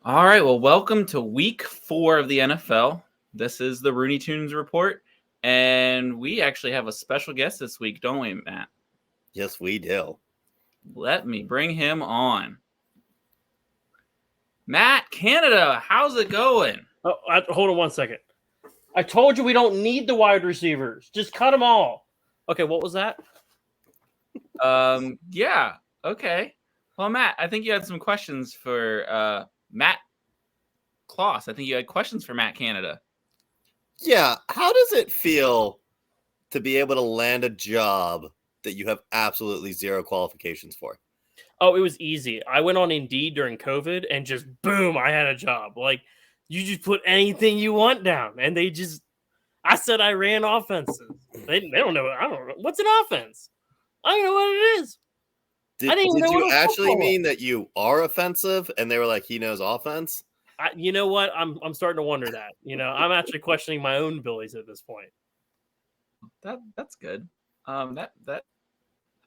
All right, well, welcome to week 4 of the NFL. This is the Rooney Toons report, and we actually have a special guest this week, don't we, Matt? Yes, we do. Let me bring him on. Matt Canada, how's it going? Hold on one second. I told you we don't need the wide receivers. Just cut them all. Okay, what was that? Yeah, okay. Well, Matt, I think you had some questions for Matt Kloss. I think you had questions for Matt Canada. Yeah, how does it feel to be able to land a job that you have absolutely zero qualifications for? Oh, it was easy. I went on Indeed during COVID and just boom, I had a job. Like you just put anything you want down, and I said I ran offenses. They don't know. I don't know what's an offense. I don't know what it is. Did I didn't even know you what a actually football mean that you are offensive and they were like, he knows offense? you know what? I'm starting to wonder that. I'm actually questioning my own abilities at this point. That's good. That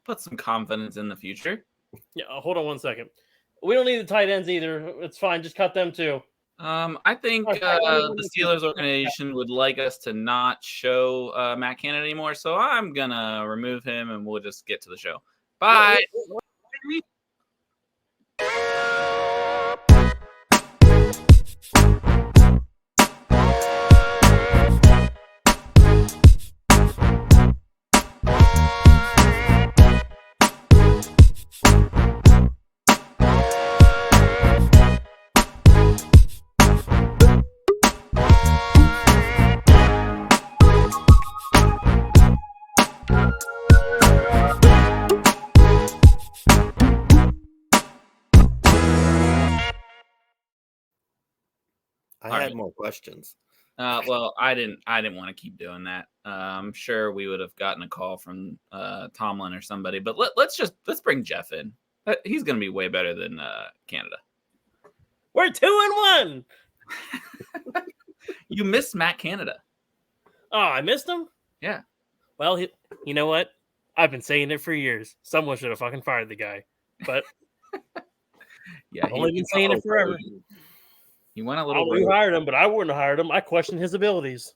puts some confidence in the future. Yeah, hold on one second. We don't need the tight ends either. It's fine. Just cut them too. I think the Steelers organization would like us to not show Matt Canada anymore, so I'm gonna remove him and we'll just get to the show. Bye. I had more questions. Well, I didn't want to keep doing that. I'm sure we would have gotten a call from Tomlin or somebody, but let's bring Jeff in. He's gonna be way better than Canada. We're 2-1. You missed Matt Canada. Oh, I missed him? Yeah. Well, you know what? I've been saying it for years. Someone should have fucking fired the guy. But yeah, I've only been saying it forever. He went a I little. don't know who hired him, but I wouldn't have hired him. I question his abilities.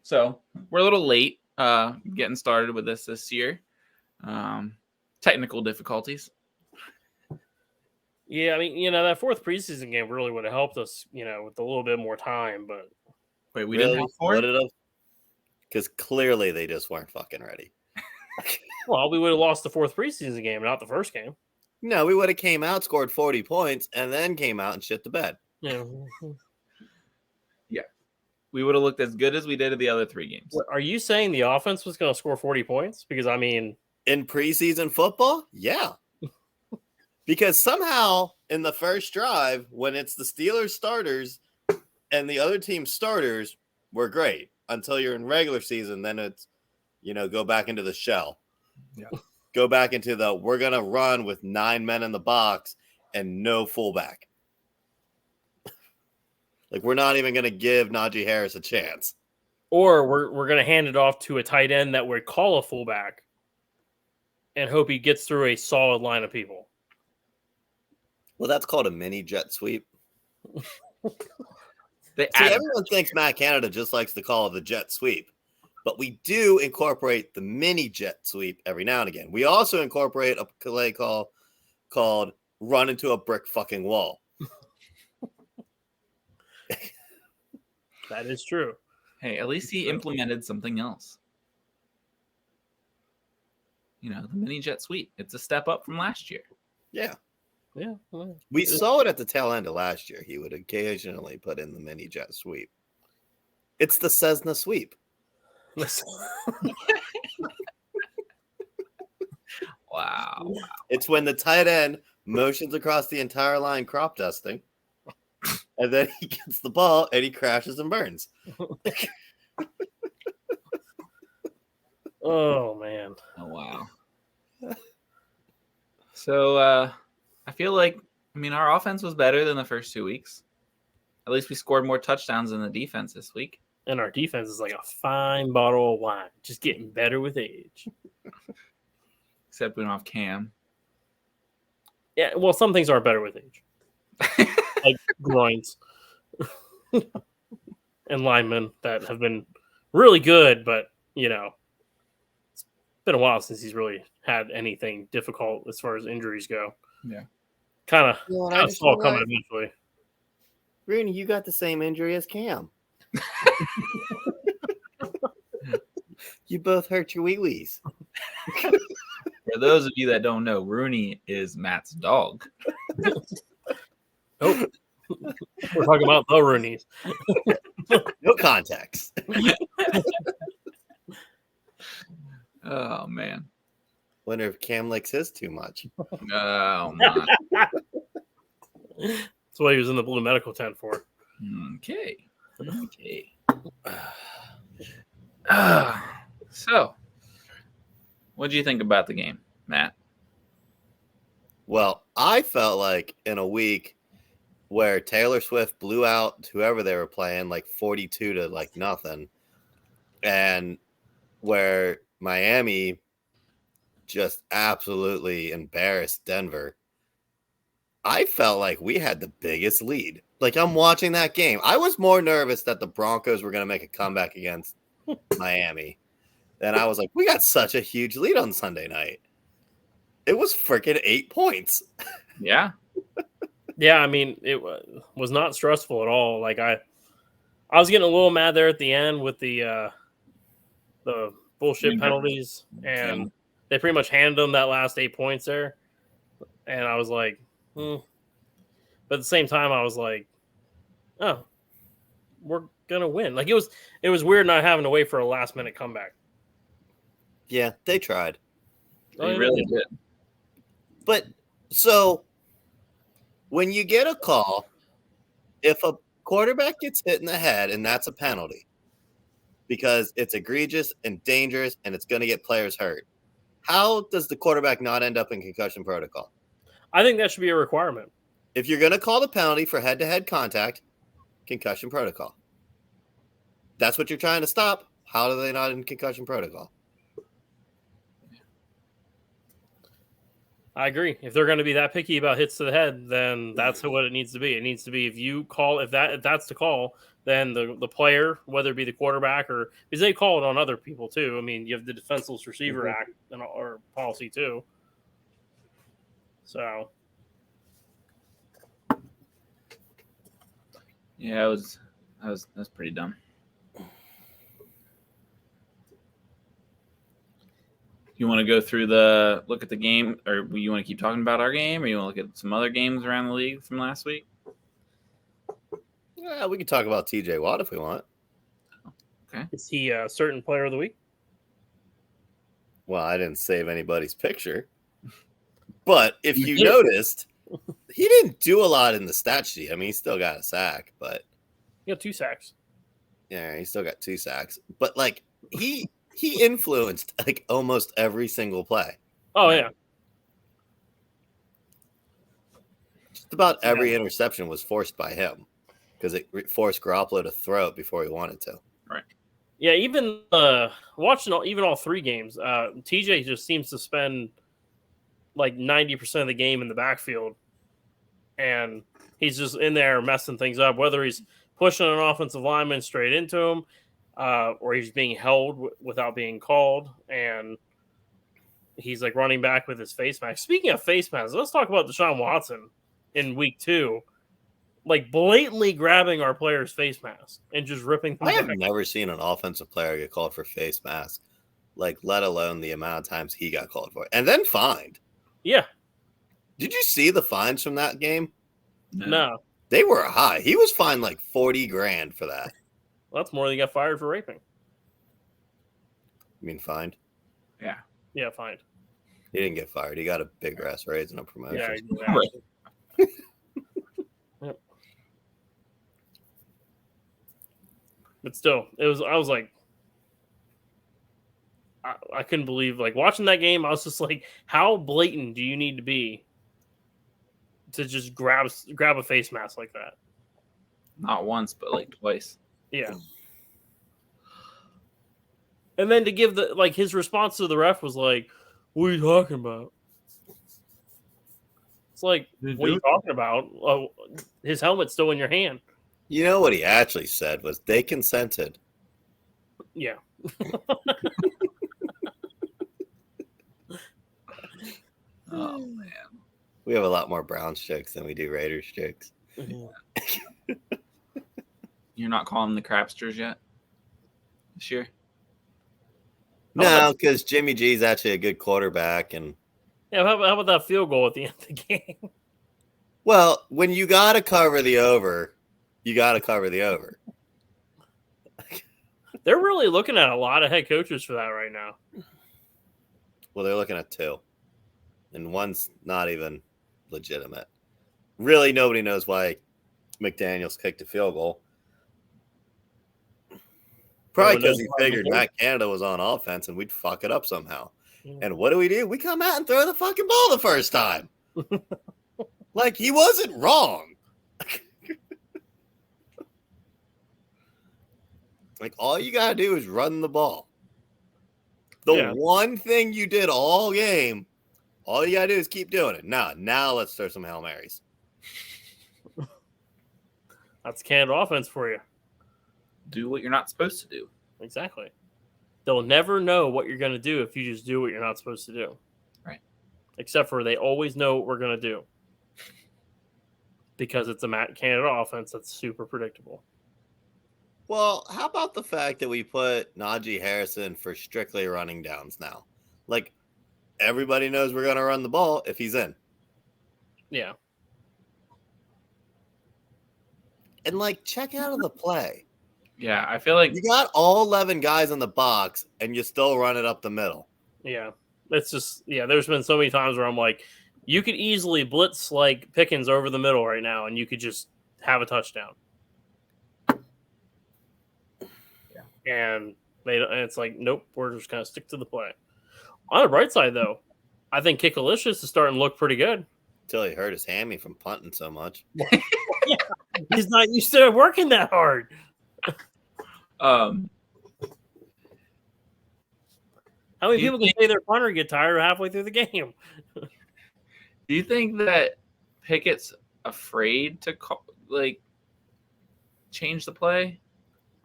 So we're a little late getting started with this year. Technical difficulties. Yeah, I mean, that fourth preseason game really would have helped us, with a little bit more time. But wait, we didn't have four? Because clearly they just weren't fucking ready. Well, we would have lost the fourth preseason game, not the first game. No, we would have came out, scored 40 points, and then came out and shit the bed. Yeah. Yeah. We would have looked as good as we did at the other 3 games. Are you saying the offense was going to score 40 points? Because, I mean... In preseason football? Yeah. Because somehow in the first drive, when it's the Steelers starters and the other team's starters, we're great. Until you're in regular season, then it's, go back into the shell. Yeah. Go back into we're going to run with 9 men in the box and no fullback. Like, we're not even going to give Najee Harris a chance. Or we're going to hand it off to a tight end that would call a fullback and hope he gets through a solid line of people. Well, that's called a mini jet sweep. Everyone thinks Matt Canada just likes to call it the jet sweep. But we do incorporate the mini jet sweep every now and again. We also incorporate a play call called run into a brick fucking wall. That is true. Hey, at least he implemented something else. The mini jet sweep. It's a step up from last year. Yeah. Yeah. We saw it at the tail end of last year. He would occasionally put in the mini jet sweep. It's the Cessna sweep. Wow. It's when the tight end motions across the entire line crop dusting, and then he gets the ball and he crashes and burns. Oh, man. Oh, wow. So, I feel like, our offense was better than the first 2 weeks. At least we scored more touchdowns than the defense this week. And our defense is like a fine bottle of wine, just getting better with age. Except we don't have Cam. Yeah, well, some things are better with age, like groins and linemen that have been really good, but it's been a while since he's really had anything difficult as far as injuries go. Yeah. Kind You know what I of just saw coming realized? eventually. Rooney, you got the same injury as Cam. You both hurt your wee-wees. For those of you that don't know, Rooney is Matt's dog. Oh, we're talking about the Rooneys. No context. Oh man. Wonder if Cam likes his too much. Oh my. That's what he was in the blue medical tent for. Okay. So, what do you think about the game, Matt? Well, I felt like in a week where Taylor Swift blew out whoever they were playing like 42 to like nothing, and where Miami just absolutely embarrassed Denver, I felt like we had the biggest lead. Like, I'm watching that game. I was more nervous that the Broncos were going to make a comeback against Miami. And I was like, we got such a huge lead on Sunday night. It was freaking 8 points. Yeah. Yeah, I mean, it was not stressful at all. Like I was getting a little mad there at the end with the bullshit penalties, and they pretty much handed them that last 8 points there. And I was like, But at the same time, I was like, oh, we're gonna win. Like it was weird not having to wait for a last minute comeback. Yeah, they tried. They really did. But so when you get a call, if a quarterback gets hit in the head and that's a penalty because it's egregious and dangerous and it's going to get players hurt, how does the quarterback not end up in concussion protocol? I think that should be a requirement. If you're going to call the penalty for head-to-head contact, concussion protocol. That's what you're trying to stop. How are they not in concussion protocol? I agree. If they're going to be that picky about hits to the head, then that's what it needs to be. It needs to be if that's the call, then the player, whether it be the quarterback or because they call it on other people too. I mean, you have the Defenseless Receiver Act or policy too. So Yeah, that's pretty dumb. You want to go through look at the game, or you want to keep talking about our game, or you want to look at some other games around the league from last week? Yeah, we can talk about TJ Watt if we want. Okay. Is he a certain player of the week? Well, I didn't save anybody's picture. But if you noticed, he didn't do a lot in the stat sheet. I mean, he still got a sack, but He got 2 sacks. yeah, he still got 2 sacks. But like he influenced like almost every single play. Oh yeah. Just about every interception was forced by him because it forced Garoppolo to throw it before he wanted to. Right. Yeah, even watching all 3 games, TJ just seems to spend like 90% of the game in the backfield, and he's just in there messing things up. Whether he's pushing an offensive lineman straight into him, or he's being held without being called, and he's like running back with his face mask. Speaking of face masks, let's talk about Deshaun Watson in week 2. Like blatantly grabbing our player's face mask and just ripping them I have back. never seen an offensive player get called for face mask, like let alone the amount of times he got called for it and then fined. Yeah. Did you see the fines from that game? No. They were high. He was fined like $40,000 for that. Well, that's more than he got fired for raping. You mean fined? Yeah. Yeah, fined. He didn't get fired. He got a big ass raise and a promotion. Yeah, Right. Yep. But still, I was like, I couldn't believe, like, watching that game, I was just like, how blatant do you need to be to just grab a face mask like that? Not once, but like twice. Yeah. And then to give his response to the ref was like, what are you talking about? It's like, what are you talking about? Oh, his helmet's still in your hand. You know what he actually said was they consented. Yeah. Oh man, We have a lot more Browns jokes than we do Raiders jokes. you're not calling them the Crapsters yet this year? No, because Jimmy G's actually a good quarterback, and Yeah, how about that field goal at the end of the game? well, when you got to cover the over, you got to cover the over. They're really looking at a lot of head coaches for that right now. Well, they're looking at 2, and one's not even legitimate. Really, nobody knows why McDaniels kicked a field goal. Probably because he figured Matt Canada was on offense and we'd fuck it up somehow. And what do? We come out and throw the fucking ball the first time. Like, he wasn't wrong. Like, all you got to do is run the ball. The one thing you did all game, all you got to do is keep doing it. Now let's throw some Hail Marys. That's Canada offense for you. Do what you're not supposed to do. Exactly. They'll never know what you're going to do if you just do what you're not supposed to do. Right. Except for they always know what we're going to do. Because it's a Canada offense that's super predictable. Well, how about the fact that we put Najee Harrison for strictly running downs now? Like, everybody knows we're going to run the ball if he's in. Yeah. And, like, check out of the play. Yeah, I feel like you got all 11 guys in the box and you still run it up the middle. Yeah. It's just, there's been so many times where I'm like, you could easily blitz like Pickens over the middle right now and you could just have a touchdown. Yeah. And it's like, nope, we're just going to stick to the play. On the bright side, though, I think Kickalicious is starting to look pretty good. Until he hurt his hammy from punting so much. Yeah. He's not used to working that hard. How many people can say their punter get tired halfway through the game? Do you think that Pickett's afraid to change the play?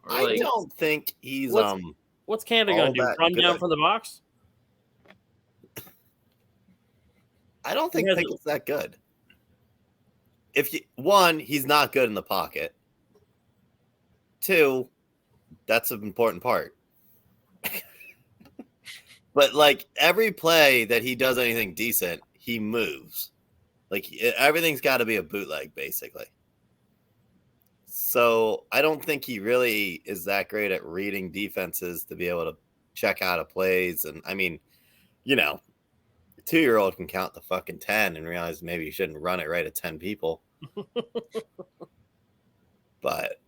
Or I don't think he's what's Canada going to do? Run down from the box? I don't think Pickett's that good. He's not good in the pocket. 2, that's an important part. But, like, every play that he does anything decent, he moves. Like, everything's got to be a bootleg, basically. So, I don't think he really is that great at reading defenses to be able to check out of plays. And, I mean, a 2-year-old can count to fucking 10 and realize maybe you shouldn't run it right at 10 people. But,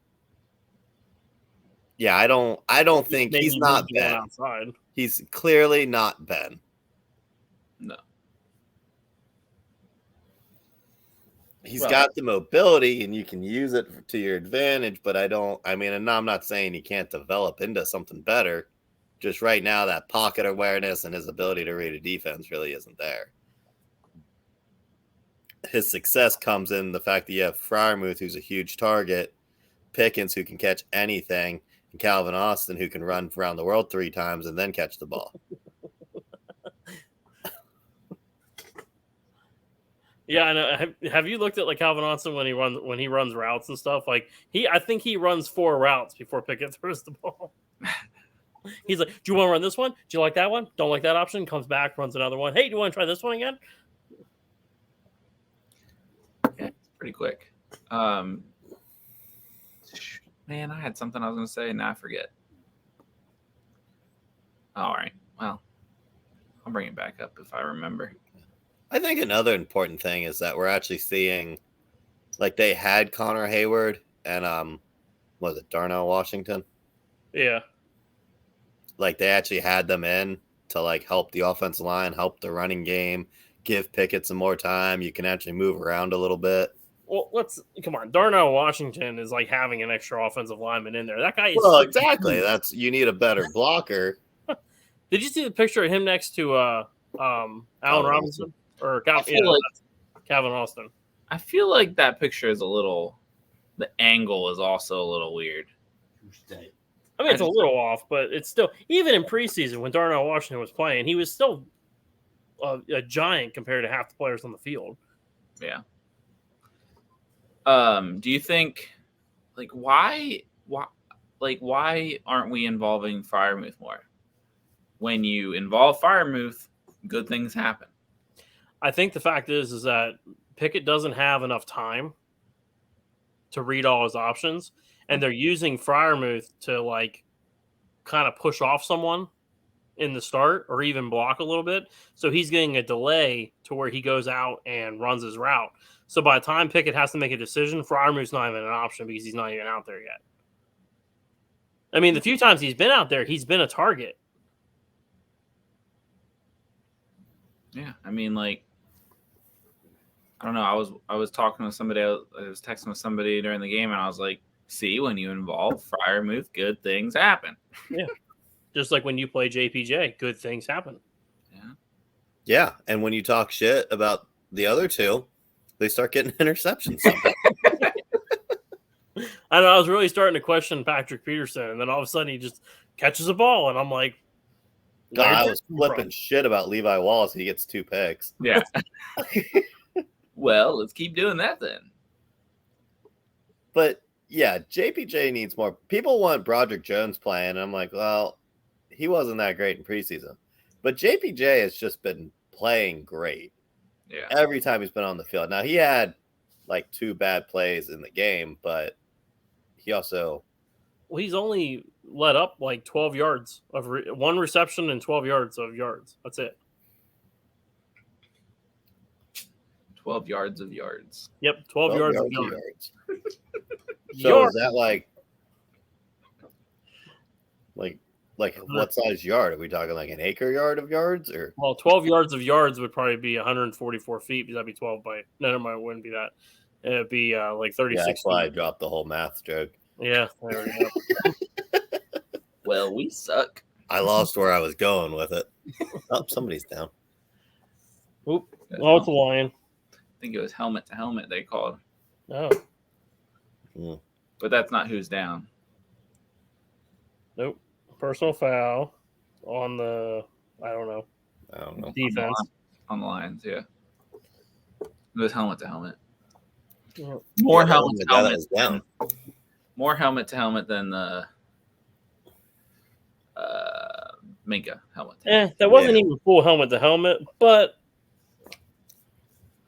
yeah, I don't think he's not Ben. Outside. He's clearly not Ben. No. He's got the mobility and you can use it to your advantage, but and I'm not saying he can't develop into something better. Just right now, that pocket awareness and his ability to read a defense really isn't there. His success comes in the fact that you have Freiermuth, who's a huge target, Pickens, who can catch anything, and Calvin Austin, who can run around the world 3 times and then catch the ball. Yeah, I know. Have you looked at like Calvin Austin when he runs routes and stuff? Like I think he runs 4 routes before Pickett throws the ball. He's like, "Do you want to run this one? Do you like that one? Don't like that option." Comes back, runs another one. Hey, do you want to try this one again? Yeah, it's pretty quick. Man, I had something I was going to say, and now I forget. All right. Well, I'll bring it back up if I remember. I think another important thing is that we're actually seeing, like, they had Connor Hayward and was it Darnell Washington? Yeah. Like, they actually had them in to, like, help the offensive line, help the running game, give Pickett some more time. You can actually move around a little bit. Well, come on. Darnell Washington is like having an extra offensive lineman in there. That guy is exactly. You need a better blocker. Did you see the picture of him next to Allen Robinson? Or I feel like Calvin Austin. I feel like that picture is a little. The angle is also a little weird. I mean, it's a little off, but it's still, even in preseason when Darnell Washington was playing, he was still a giant compared to half the players on the field. Yeah. Do you think, like, why aren't we involving Freiermuth more? When you involve Freiermuth, good things happen. I think the fact is that Pickett doesn't have enough time to read all his options, and they're using Freiermuth to like kind of push off someone in the start or even block a little bit. So he's getting a delay to where he goes out and runs his route. So by the time Pickett has to make a decision, Freiermuth's not even an option because he's not even out there yet. I mean, the few times he's been out there, he's been a target. Yeah, I mean, like, I don't know. I was talking with somebody. I was texting with somebody during the game, and I was like, "See, when you involve Freiermuth, good things happen." Yeah, just like when you play JPJ, good things happen. Yeah, Yeah, and when you talk shit about the other two, they start getting interceptions. I know. I was really starting to question Patrick Peterson, and then all of a sudden he just catches a ball, and I'm like, God, I was flipping shit about Levi Wallace. He gets 2 picks. yeah. Well, let's keep doing that then. But yeah, JPJ needs more. People want Broderick Jones playing. And I'm like, well, he wasn't that great in preseason. But JPJ has just been playing great. Yeah. Every time he's been on the field. Now, he had like 2 bad plays in the game, but he also. Well, he's only let up like 12 yards of one reception and 12 yards of yards. That's it. 12 yards of yards. Yep, 12 yards of yards. So is that like what size yard? Are we talking like an acre yard of yards? Or well, 12 yards of yards would probably be 144 feet because that'd be 12 by. No, never mind, it wouldn't be that. It'd be like 36 that's why I feet. dropped the whole math joke. Yeah, there we go. Well, we suck. I lost where I was going with it. Oh, somebody's down. Oop. Oh, it's a lion. I think it was helmet to helmet they called. Oh. But that's not who's down. Nope. Personal foul on the, I don't know, defense. On the Lions, yeah. It was helmet to helmet. Yeah. More helmet to helmet. Was down. More helmet to helmet than the Minka helmet. That wasn't even full helmet to helmet, but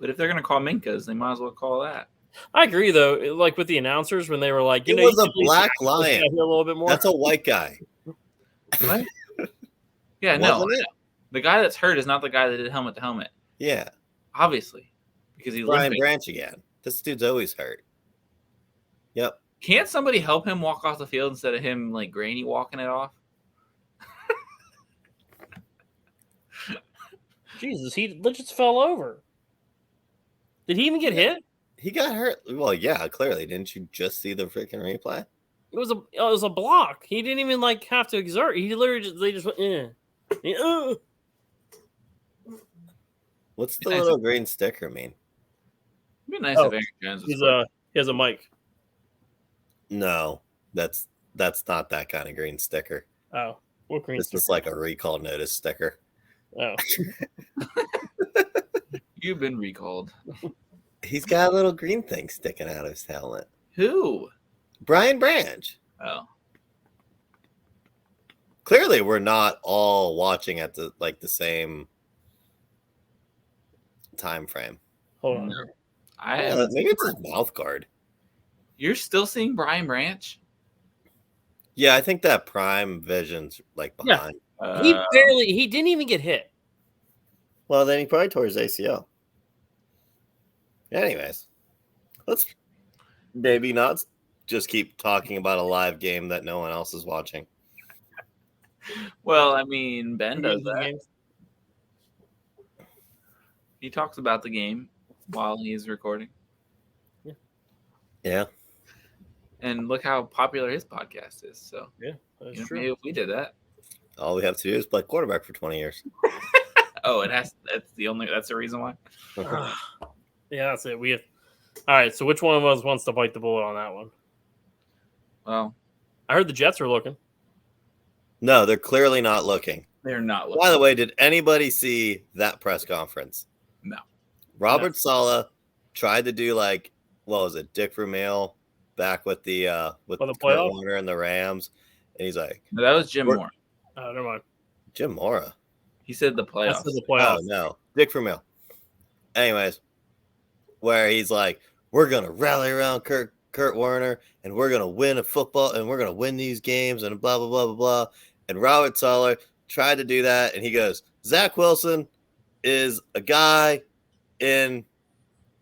if they're gonna call Minkas, they might as well call that. I agree though. Like with the announcers when they were like, it was a black lion. A little bit more. That's a white guy. What? Yeah, no. The guy that's hurt is not the guy that did helmet to helmet. Yeah, obviously, because he's Brian limping. Branch again. This dude's always hurt. Yep. Can't somebody help him walk off the field instead of him like Granny walking it off? Jesus, he just fell over. Did he even get hit? He got hurt. Well, yeah, clearly. Didn't you just see the freaking replay? It was a block. He didn't even like have to exert. He literally they just went. What's the little green sticker mean? It'd be nice if Aaron Jones was he has a mic. No, that's not that kind of green sticker. Oh, what green? This is like a recall notice sticker. Oh, you've been recalled. He's got a little green thing sticking out of his helmet. Who? Brian Branch. Oh. Clearly, we're not all watching at the same time frame. Hold on. No. Maybe it's his mouth guard. You're still seeing Brian Branch? Yeah, I think that Prime Vision's like behind. Yeah. He didn't even get hit. Well, then he probably tore his ACL. Anyways, let's maybe not just keep talking about a live game that no one else is watching. Well, I mean, Ben does that. He talks about the game while he's recording. Yeah. And look how popular his podcast is. So yeah, that's true. Maybe if we did that, all we have to do is play quarterback for 20 years. Oh, that's the reason why. Yeah, that's it. We have. All right. So which one of us wants to bite the bullet on that one? Well, I heard the Jets are looking. No, they're clearly not looking. they're not By looking. the way, did anybody see that press conference? No. Robert Saleh tried to do like, what was it, Dick Vermeil back with the For the Kurt playoff? Warner and the Rams, and he's like, No, that was Jim We're- Moore. Oh, never mind. Jim Mora. He said the I playoffs. said the Oh playoffs. no, Dick Vermeil. Anyways, where he's like, we're gonna rally around Kurt Warner, and we're gonna win a football, and we're gonna win these games, and blah blah blah blah blah. And Robert Saleh tried to do that, and he goes, Zach Wilson is a guy and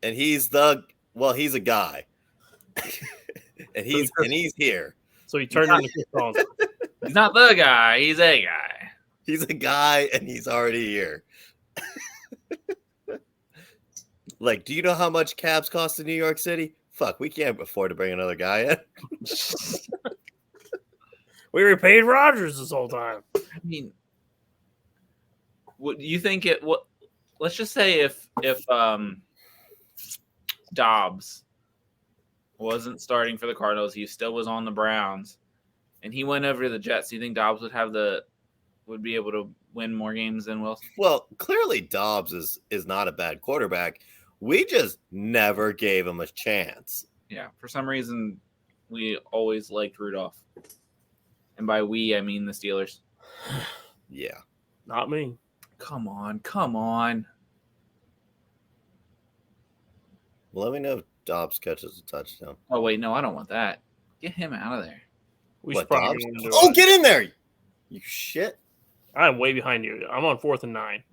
he's he's a guy. and he's here. So he turned into Chris Collins. He's not the guy. He's a guy. He's a guy and he's already here. Like, do you know how much cabs cost in New York City? Fuck, we can't afford to bring another guy in. We were paid Rodgers this whole time. I mean, what do you think it? What? Let's just say if Dobbs wasn't starting for the Cardinals, he still was on the Browns, and he went over to the Jets. Do you think Dobbs would be able to win more games than Wilson? Well, clearly Dobbs is not a bad quarterback. We just never gave him a chance. Yeah, for some reason, we always liked Rudolph, and by we I mean the Steelers. Yeah. Not me. Come on. Well, let me know if Dobbs catches a touchdown. Oh wait, no, I don't want that. Get him out of there. We What, should probably Dobbs? get into Oh, it. get in there! You shit. I'm way behind you. I'm on 4th and 9.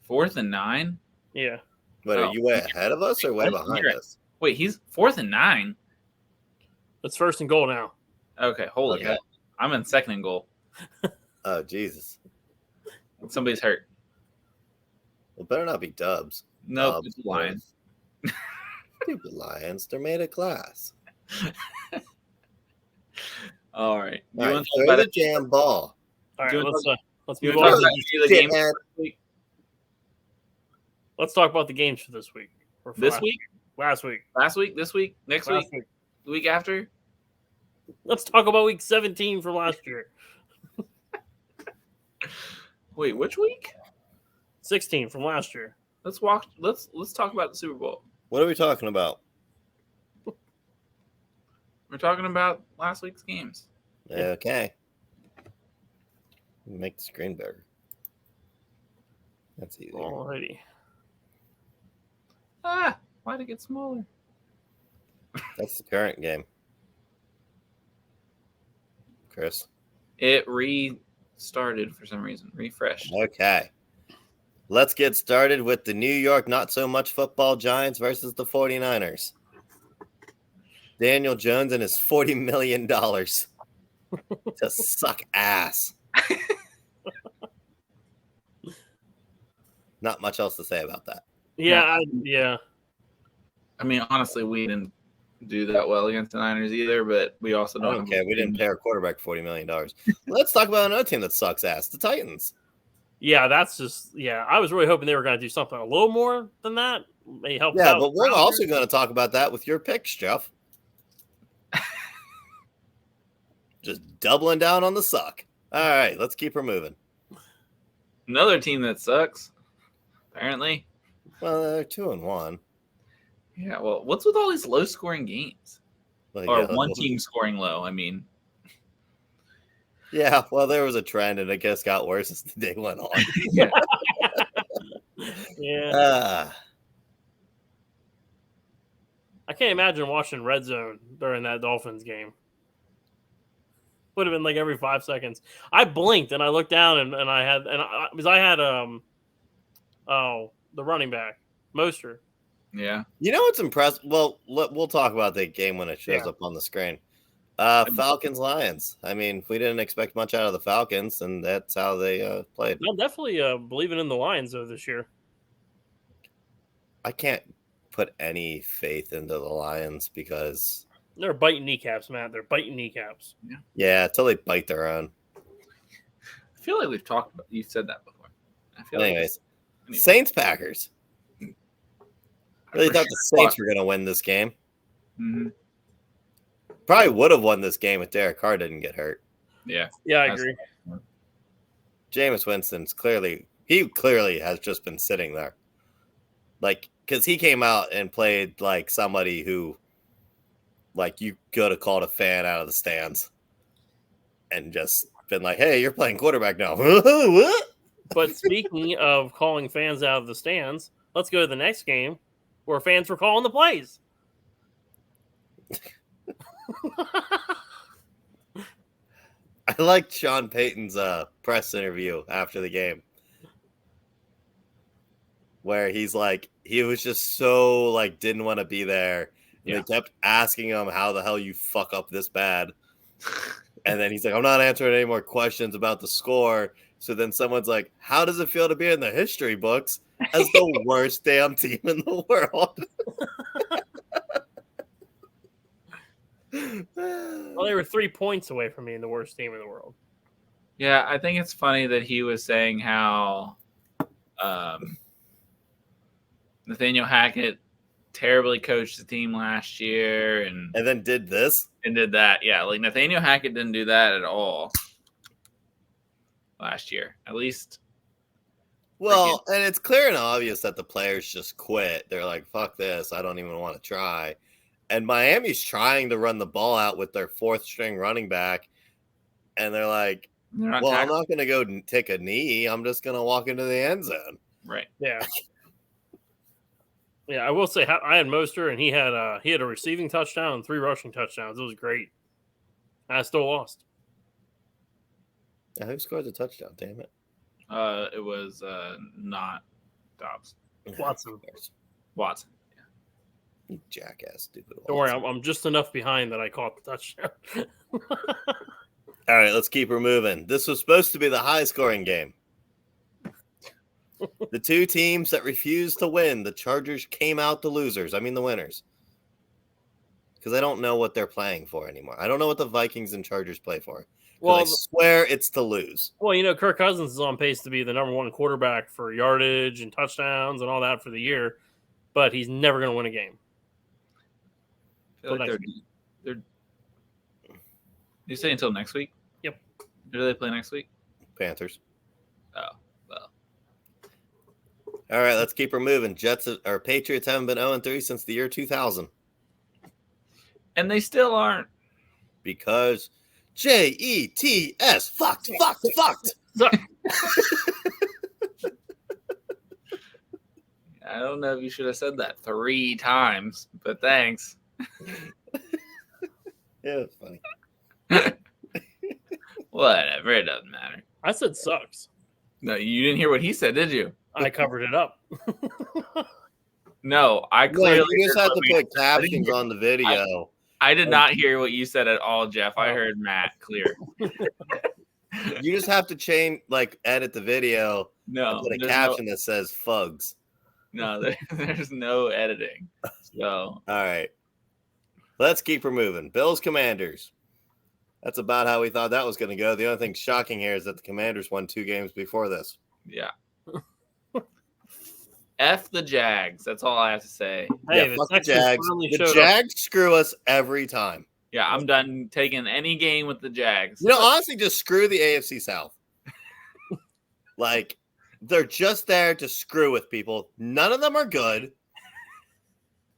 4th and 9. Yeah. Wait, Oh. are you way ahead of us or way behind us? Wait, he's 4th and 9. It's 1st and goal now. Okay, holy Okay. hell. I'm in 2nd and goal. Oh, Jesus. Somebody's hurt. Well, better not be Dubs. Nope, it's Lions. Stupid Lions. They're made of glass. All right. All You right, want to throw talk about the damn ball. All right, Do you let's you move want to on. talk about any of the games Shithead. this week? Let's talk about the games for this week. Or for This last- week? Last week. Last week? This week? Next week? Last week. The week after? Let's talk about week 17 from last year. Wait, which week? 16 from last year. Let's talk about the Super Bowl. What are we talking about? We're talking about last week's games. Okay. Make the screen bigger. That's easy. Alrighty. Why'd it get smaller? That's the current game. Chris. It restarted for some reason. Refreshed. Okay. Let's get started with the New York Not So Much Football Giants versus the 49ers. Daniel Jones and his $40 million to suck ass. Not much else to say about that. Yeah, yeah. I mean, honestly, we didn't do that well against the Niners either, but we also I don't don't care. We didn't pay our quarterback $40 million. Let's talk about another team that sucks ass, the Titans. Yeah, that's just I was really hoping they were going to do something a little more than that. May help. Yeah, out but we're Rodgers. also going to talk about that with your picks, Jeff. Just doubling down on the suck. All right, let's keep her moving. Another team that sucks, apparently. Well, they're 2-1. Yeah, well, what's with all these low-scoring games? Well, Or yeah, one team scoring low, I mean. Yeah, well, there was a trend, and I guess got worse as the day went on. Yeah. I can't imagine watching Red Zone during that Dolphins game. Would have been like every 5 seconds. I blinked and I looked down and I had the running back Mostert. Yeah. You know what's impressive? Well, we'll talk about the game when it shows Yeah. up on the screen. Falcons Lions. I mean, we didn't expect much out of the Falcons, and that's how they played. I'm definitely believing in the Lions though this year. I can't put any faith into the Lions because They're biting kneecaps, Matt. They're biting kneecaps. yeah, until they bite their own. I feel like you've said that before. I feel Anyways, like Saints Packers. Really For thought the sure. Saints were going to win this game. Mhm. Probably would have won this game if Derek Carr didn't get hurt. Yeah. Yeah, I That's- agree. Jameis Winston's clearly has just been sitting there. Like, because he came out and played like somebody who, like, you could have called a fan out of the stands and just been like, hey, you're playing quarterback now. What? But speaking of calling fans out of the stands, let's go to the next game where fans were calling the plays. I liked Sean Payton's press interview after the game, where he's like, he was just so like didn't want to be there. And Yeah. They kept asking him how the hell you fuck up this bad. And then he's like, I'm not answering any more questions about the score. So then someone's like, how does it feel to be in the history books as the worst damn team in the world? Well, they were 3 points away from being the worst team in the world. Yeah, I think it's funny that he was saying how Nathaniel Hackett terribly coached the team last year and then did this. and did that. Yeah, like Nathaniel Hackett didn't do that at all last year. At least. Well, and it's clear and obvious that the players just quit. They're like, fuck this. I don't even want to try. And Miami's trying to run the ball out with their fourth string running back. And they're like, They're not well, I'm tackling. not going to go take a knee. I'm just going to walk into the end zone. Right. Yeah. Yeah, I will say I had Mostert, and he had a receiving touchdown and 3 rushing touchdowns. It was great. I still lost. Yeah, who scored the touchdown? Damn it. It was not Dobbs. Watson. Watson. You jackass, stupid. Don't worry, I'm just enough behind that I caught the touchdown. All right, let's keep her moving. This was supposed to be the high-scoring game. The two teams that refused to win, the Chargers came out the losers. I mean the winners. Because I don't know what they're playing for anymore. I don't know what the Vikings and Chargers play for. Well, I swear it's to lose. Well, you know, Kirk Cousins is on pace to be the number 1 quarterback for yardage and touchdowns and all that for the year, but he's never going to win a game. I feel like they're. You say until next week? Yep. Who do they play next week? Panthers. Oh, well. All right, let's keep her moving. Patriots haven't been 0-3 since the year 2000. And they still aren't. Because JETS fucked. I don't know if you should have said that 3 times, but thanks. Yeah, it's funny. Whatever, it doesn't matter. I said sucks. No, you didn't hear what he said, did you? I covered it up. No, I No, clearly. you just have to heard put captions on the video. I did not hear what you said at all, Jeff. I heard Matt clear. You just have to edit the video No, and put a there's caption that says "fugs." no, there's no editing. So All right, let's keep her moving. Bills Commanders. That's about how we thought that was going to go. The only thing shocking here is that the Commanders won 2 games before this. yeah. F the Jags. That's all I have to say. Hey, Yeah, the fuck the Texans Jags. finally The showed up. Jags screw us every time. Yeah, I'm done taking any game with the Jags. You know, honestly, just screw the AFC South. Like, they're just there to screw with people. None of them are good.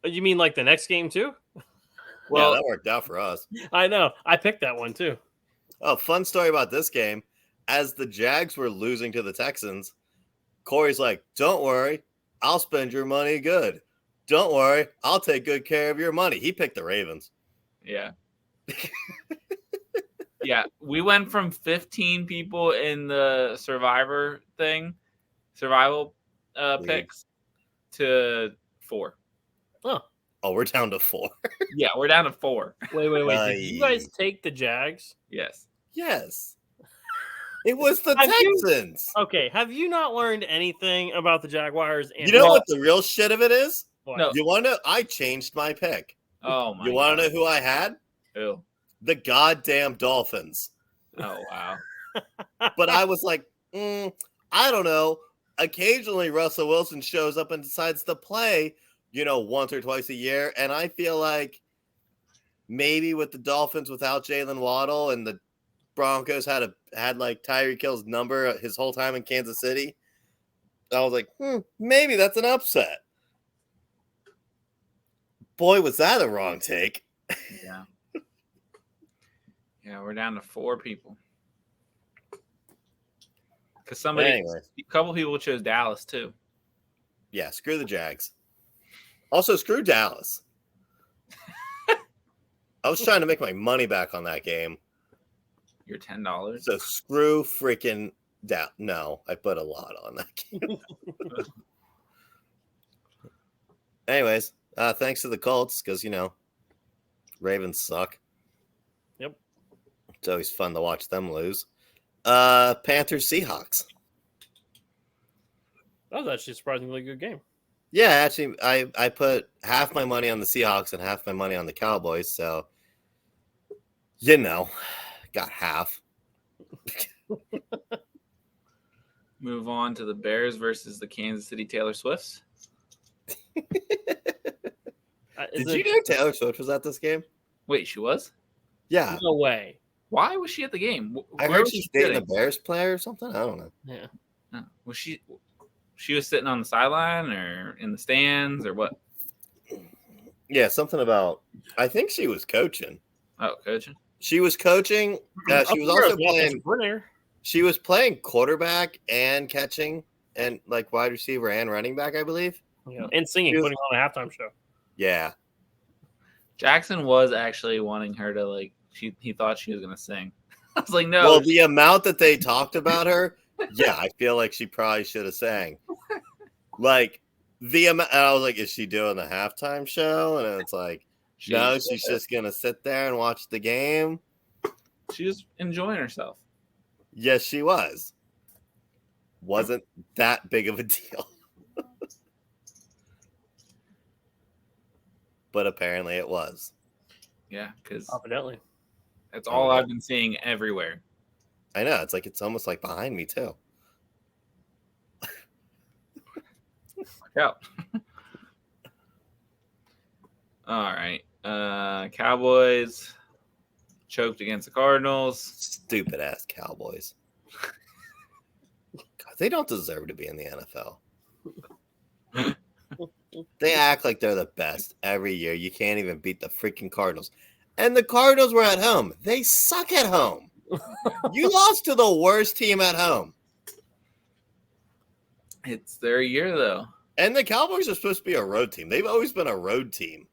You mean like the next game too? Well, yeah, that worked out for us. I know. I picked that one too. Oh, fun story about this game. As the Jags were losing to the Texans, Corey's like, don't worry, I'll spend your money good. Don't worry, I'll take good care of your money. He picked the Ravens. Yeah. Yeah, we went from 15 people in the survival picks to 4. Oh, we're down to 4. Yeah, we're down to 4. Wait. Did you guys take the Jags? Yes. Yes. It was the Have you- Texans. Okay. Have you not learned anything about the Jaguars? You know what the real shit of it is? What? No. You want to know? I changed my pick. Oh my. You want to know who I had? Who? The goddamn Dolphins. Oh wow. But I was like, I don't know. Occasionally, Russell Wilson shows up and decides to play, once or twice a year. And I feel like maybe with the Dolphins without Jalen Waddle and the Broncos had like Tyreek Hill's number his whole time in Kansas City, I was like, maybe that's an upset. Boy, was that a wrong take. Yeah. Yeah, we're down to 4 people. Because a couple people chose Dallas too. Yeah, screw the Jags. Also, screw Dallas. I was trying to make my money back on that game. Your $10. So screw freaking Dallas. No, I put a lot on that game. Anyways, thanks to the Colts because Ravens suck. Yep. It's always fun to watch them lose. Panthers Seahawks. That was actually a surprisingly good game. Yeah, actually, I put half my money on the Seahawks and half my money on the Cowboys, so got half. Move on to the Bears versus the Kansas City Taylor Swifts. Did you know Taylor Swift was at this game? Wait, she was? Yeah. No way. Why was she at the game? I heard she's dating a Bears player or something. I don't know. Yeah. No. Was she was sitting on the sideline or in the stands or what? Yeah, something about. I think she was coaching. Oh, coaching. She was coaching. She was also playing. She was playing quarterback and catching and like wide receiver and running back, I believe. Yeah, and singing, putting on a halftime show. Yeah. Jackson was actually wanting her to he thought she was gonna sing. I was like, no. Well, the amount that they talked about her, yeah, I feel like she probably should have sang. Like the amount, I was like, is she doing the halftime show? And it's like, no, she's just gonna sit there and watch the game. She was enjoying herself. Yes, she was. Wasn't that big of a deal. But apparently it was. Yeah, because evidently that's all I've been seeing everywhere. I know. It's almost like behind me too. Look out. All right. Cowboys choked against the Cardinals. Stupid ass Cowboys. God, they don't deserve to be in the NFL. They act like they're the best every year. You can't even beat the freaking Cardinals. And the Cardinals were at home. They suck at home. You lost to the worst team at home. It's their year, though. And the Cowboys are supposed to be a road team. They've always been a road team.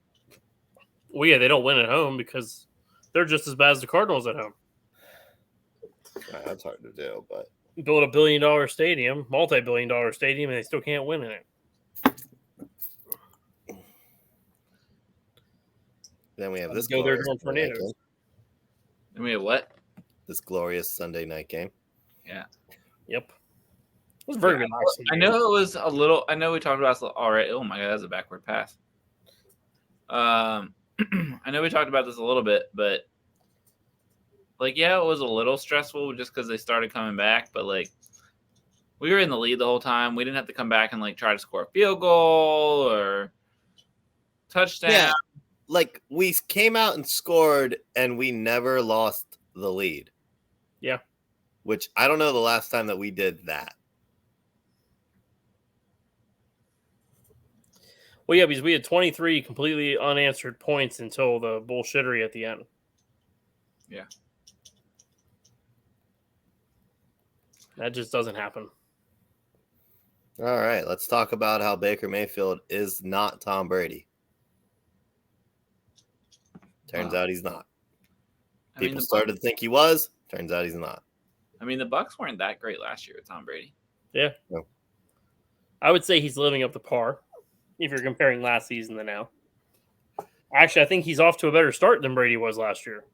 Well, yeah, they don't win at home because they're just as bad as the Cardinals at home. That's hard to do, but build a $1 billion stadium, multi-billion-dollar stadium, and they still can't win in it. Then we have this. Go there during tornadoes. Then we have what? This glorious Sunday night game. Yeah. Yep. It was very good. I know it was a little. I know we talked about this already. Oh my god, that's a backward pass. I know we talked about this a little bit, but yeah, it was a little stressful just because they started coming back. But we were in the lead the whole time. We didn't have to come back and try to score a field goal or touchdown. Yeah. We came out and scored, and we never lost the lead. Yeah. Which I don't know the last time that we did that. Well, yeah, because we had 23 completely unanswered points until the bullshittery at the end. Yeah. That just doesn't happen. All right, let's talk about how Baker Mayfield is not Tom Brady. Turns out he's not. People started to think he was. Turns out he's not. I mean, the Bucs weren't that great last year with Tom Brady. Yeah. No. I would say he's living up to par if you're comparing last season to now. Actually, I think he's off to a better start than Brady was last year.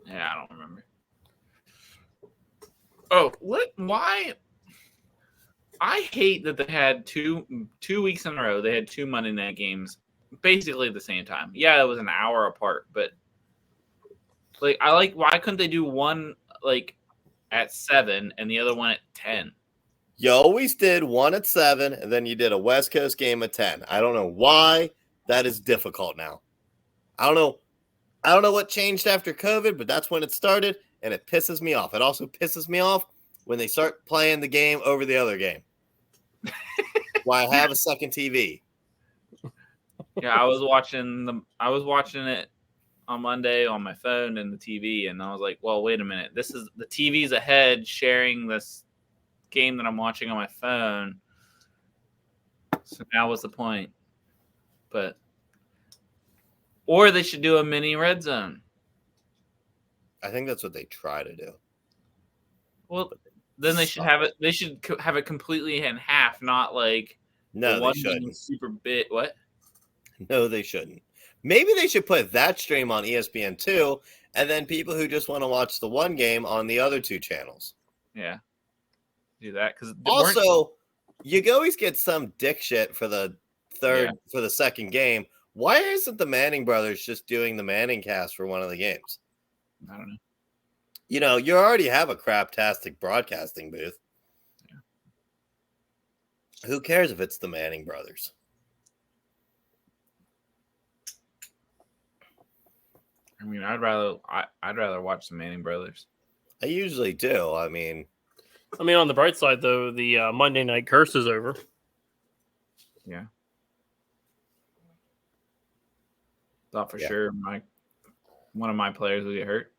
Yeah, I don't remember. Oh, what? Why? I hate that they had two weeks in a row. They had 2 Monday night games basically at the same time. Yeah, it was an hour apart, but why couldn't they do one at 7 and the other one at 10? You always did one at 7, and then you did a West Coast game at 10. I don't know why that is difficult now. I don't know what changed after COVID, but that's when it started, and it pisses me off. It also pisses me off when they start playing the game over the other game. Why I have a second TV. Yeah, I was watching it on Monday on my phone and the TV, and I was like, well, wait a minute. This is the TV's ahead sharing this game that I'm watching on my phone. So now what's the point? Or they should do a mini red zone. I think that's what they try to do. Well, then they should have it. They should have it completely in half, not like No, they shouldn't. Super bit. What? No, they shouldn't. Maybe they should put that stream on ESPN too, and then people who just want to watch the one game on the other 2 channels. Yeah, do that because also you always get some dick shit for the for the second game. Why isn't the Manning brothers just doing the Manning cast for one of the games? I don't know. You know, you already have a craptastic broadcasting booth. Yeah. Who cares if it's the Manning brothers? I mean, I'd rather watch the Manning brothers. I usually do. I mean, on the bright side, though, the Monday night curse is over. Yeah. Thought for sure one of my players would get hurt.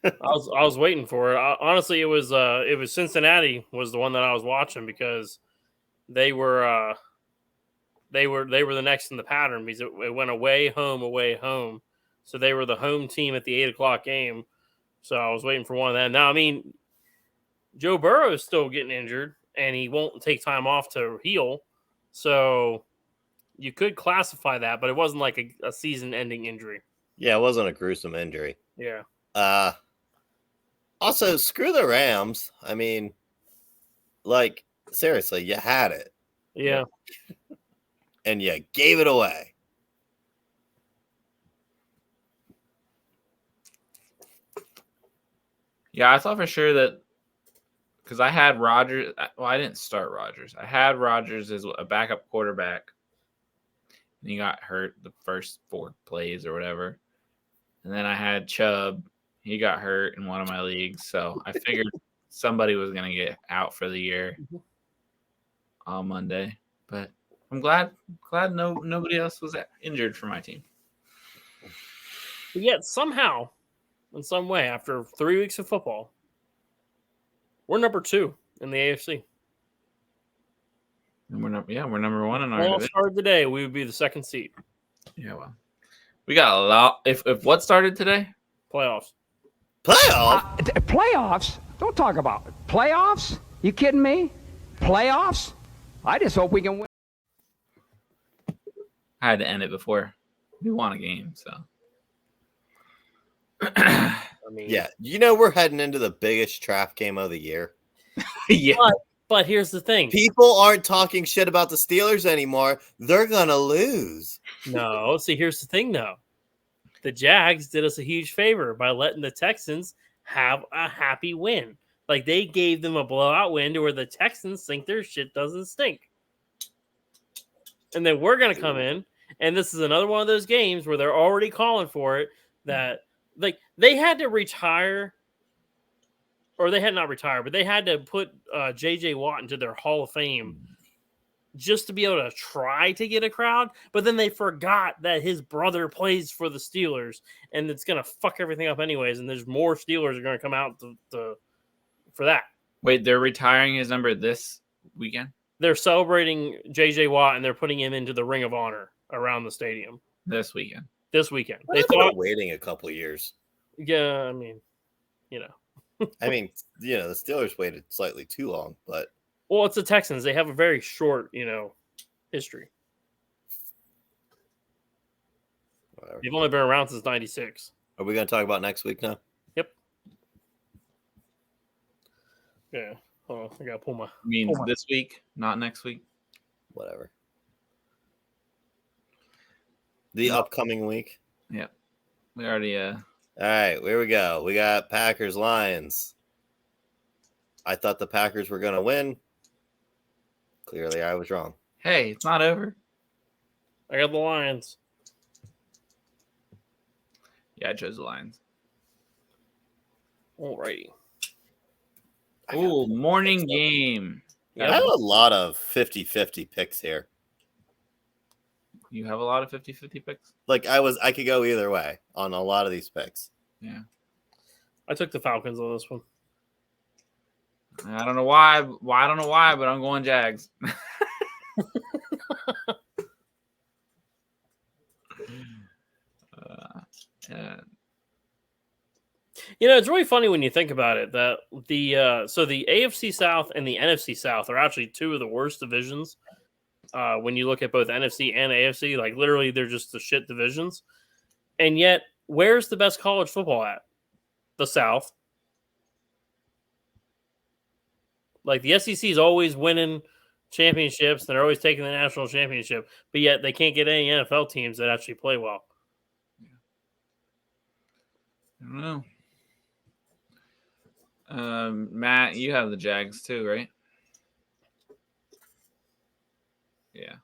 I was waiting for it. Honestly, it was Cincinnati was the one that I was watching because they were the next in the pattern because it went away home. So they were the home team at the 8:00 game. So I was waiting for one of them. Now, I mean, Joe Burrow is still getting injured and he won't take time off to heal. So you could classify that, but it wasn't like a season-ending injury. Yeah, it wasn't a gruesome injury. Yeah. Also, screw the Rams. I mean, like, seriously, you had it. Yeah. And you gave it away. Yeah, I thought for sure that because I had Rodgers. Well, I didn't start Rodgers. I had Rodgers as a backup quarterback. And he got hurt the first 4 plays or whatever. And then I had Chubb. He got hurt in one of my leagues. So I figured somebody was going to get out for the year on Monday. But I'm glad nobody else was injured for my team. But yet somehow, in some way, after 3 weeks of football, we're number 2 in the AFC. And we're number 1 in our All division. started today, we would be the 2nd seed. Yeah, well, we got a lot. If what started today? Playoffs. Playoffs? Don't talk about it. Playoffs? You kidding me? Playoffs? I just hope we can win. I had to end it before we won a game. So, I mean, Yeah, you know we're heading into the biggest trap game of the year. yeah. But here's the thing. People aren't talking shit about the Steelers anymore. They're gonna lose. No, see, here's the thing, though. The Jags did us a huge favor by letting the Texans have a happy win. Like, they gave them a blowout win to where the Texans think their shit doesn't stink. And then we're going to come in, and this is another one of those games where they're already calling for it, that, like, they had to retire, or they had not retired, but they had to put J.J. Watt into their Hall of Fame just to be able to try to get a crowd. But then they forgot that his brother plays for the Steelers, and it's going to fuck everything up anyways, and there's more Steelers are going to come out for that. Wait, they're retiring his number this weekend? They're celebrating J.J. Watt, and they're putting him into the Ring of Honor around the stadium This weekend. this weekend. They They thought, waiting a couple of years. yeah, I mean, you know. I mean, you know, the Steelers waited slightly too long, but Well, it's the Texans. They have a very short, history. whatever. They've only been around since '96. Are we going to talk about next week now? Yep. Yeah. Oh, I gotta pull my. Means this week, not next week. Whatever. The upcoming week. Yeah. We already All right, here we go. We got Packers Lions. I thought the Packers were going to win. Clearly, I was wrong. Hey, it's not over. I got the Lions. Yeah, I chose the Lions. Alrighty. Ooh, morning game. I have a lot of 50-50 picks here. You have a lot of 50-50 picks? Like I could go either way on a lot of these picks. Yeah. I took the Falcons on this one. I don't know why. I don't know why, but I'm going Jags. Yeah. You know, it's really funny when you think about it that the AFC South and the NFC South are actually two of the worst divisions. When you look at both NFC and AFC, like literally they're just the shit divisions. And yet, where's the best college football at? The South. Like the SEC is always winning championships, and they're always taking the national championship, but yet they can't get any NFL teams that actually play well. I don't know. Matt, you have the Jags too, right? Yeah.